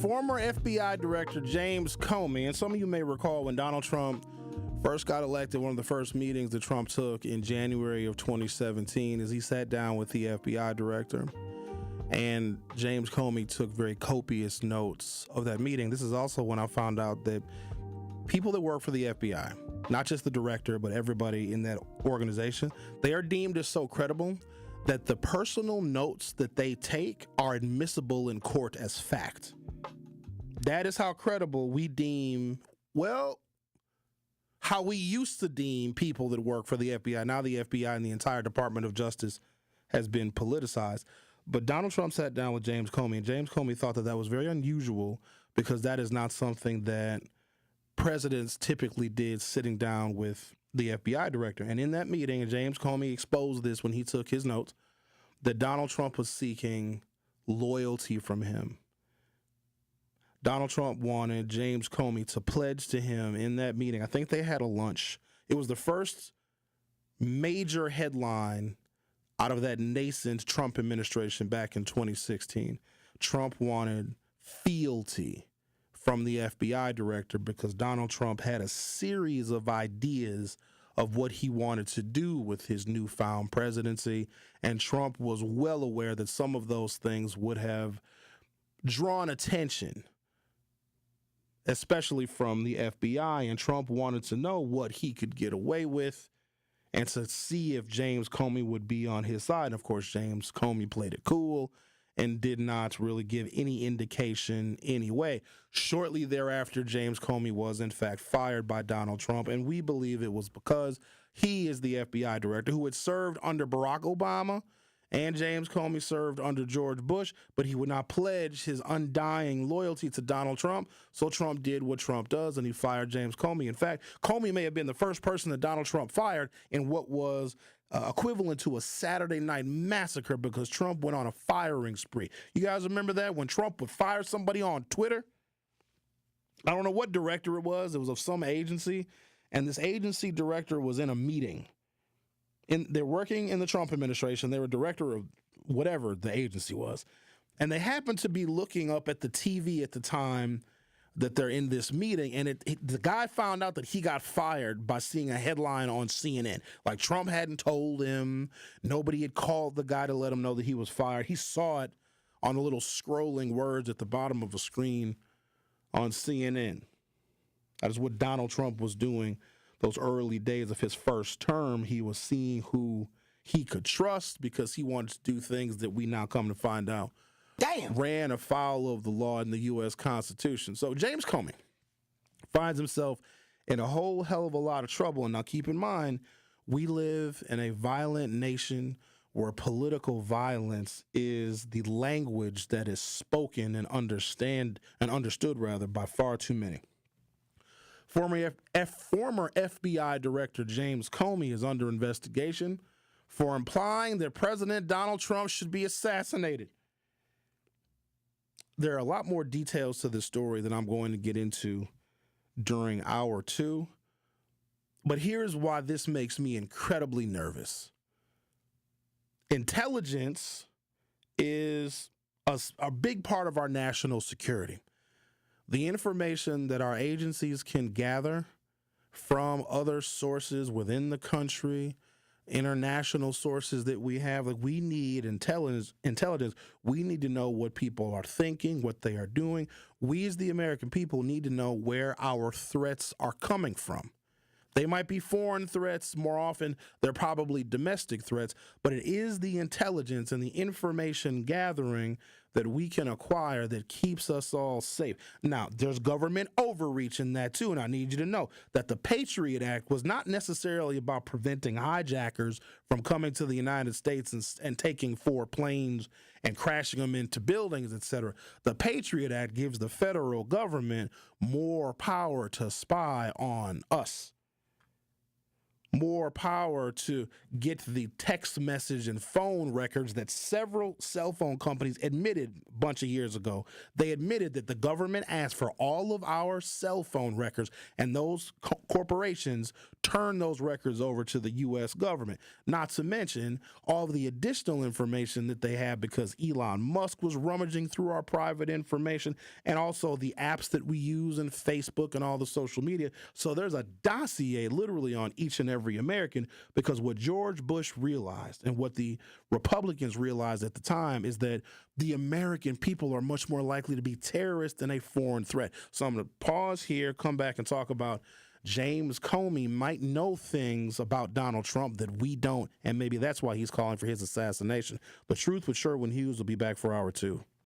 Former FBI Director James Comey, and some of you may recall when Donald Trump first got elected, one of the first meetings that Trump took in January of 2017 is he sat down with the FBI director, and James Comey took very copious notes of that meeting. This is also when I found out that people that work for the FBI, not just the director, but everybody in that organization, they are deemed as so credible that the personal notes that they take are admissible in court as fact. That is how credible we deem, well, how we used to deem people that work for the FBI. Now the FBI and the entire Department of Justice has been politicized. But Donald Trump sat down with James Comey, and James Comey thought that that was very unusual because that is not something that presidents typically did, sitting down with the FBI director. And in that meeting, and James Comey exposed this when he took his notes, that Donald Trump was seeking loyalty from him. Donald Trump wanted James Comey to pledge to him in that meeting. I think they had a lunch. It was the first major headline out of that nascent Trump administration back in 2016. Trump wanted fealty from the FBI director because Donald Trump had a series of ideas of what he wanted to do with his newfound presidency, and Trump was well aware that some of those things would have drawn attention, especially from the FBI, and Trump wanted to know what he could get away with and to see if James Comey would be on his side. And of course, James Comey played it cool and did not really give any indication anyway. Shortly thereafter, James Comey was in fact fired by Donald Trump, and we believe it was because he is the FBI director who had served under Barack Obama, and James Comey served under George Bush, but he would not pledge his undying loyalty to Donald Trump, so Trump did what Trump does, and he fired James Comey. In fact, Comey may have been the first person that Donald Trump fired in what was equivalent to a Saturday night massacre because Trump went on a firing spree. You guys remember that? When Trump would fire somebody on Twitter? I don't know what director it was. It was of some agency, and this agency director was in a meeting. They're working in the Trump administration. They were director of whatever the agency was. And they happened to be looking up at the TV at the time that they're in this meeting. And the guy found out that he got fired by seeing a headline on CNN. Like Trump hadn't told him. Nobody had called the guy to let him know that he was fired. He saw it on the little scrolling words at the bottom of a screen on CNN. That is what Donald Trump was doing. Those early days of his first term, he was seeing who he could trust because he wanted to do things that we now come to find out ran afoul of the law in the U.S. Constitution. So James Comey finds himself in a whole hell of a lot of trouble. And now keep in mind, we live in a violent nation where political violence is the language that is spoken and understood by far too many. Former FBI Director James Comey is under investigation for implying that President Donald Trump should be assassinated. There are a lot more details to this story that I'm going to get into during hour two, but here's why this makes me incredibly nervous. Intelligence is a big part of our national security. The information that our agencies can gather from other sources within the country, international sources that we have, like we need intelligence. We need to know what people are thinking, what they are doing. We as the American people need to know where our threats are coming from. They might be foreign threats. More often, they're probably domestic threats, but it is the intelligence and the information gathering that we can acquire that keeps us all safe. Now, there's government overreach in that too, and I need you to know that the Patriot Act was not necessarily about preventing hijackers from coming to the United States and taking 4 planes and crashing them into buildings, etc. The Patriot Act gives the federal government more power to spy on us. more power to get the text message and phone records that several cell phone companies admitted a bunch of years ago. They admitted that the government asked for all of our cell phone records, and those corporations turned those records over to the U.S. government. Not to mention all of the additional information that they have because Elon Musk was rummaging through our private information, and also the apps that we use in Facebook and all the social media. So there's a dossier literally on each and every American, because what George Bush realized and what the Republicans realized at the time is that the American people are much more likely to be terrorists than a foreign threat. So I'm going to pause here, come back and talk about James Comey might know things about Donald Trump that we don't, and maybe that's why he's calling for his assassination. The Truth with Sherwin Hughes will be back for hour 2.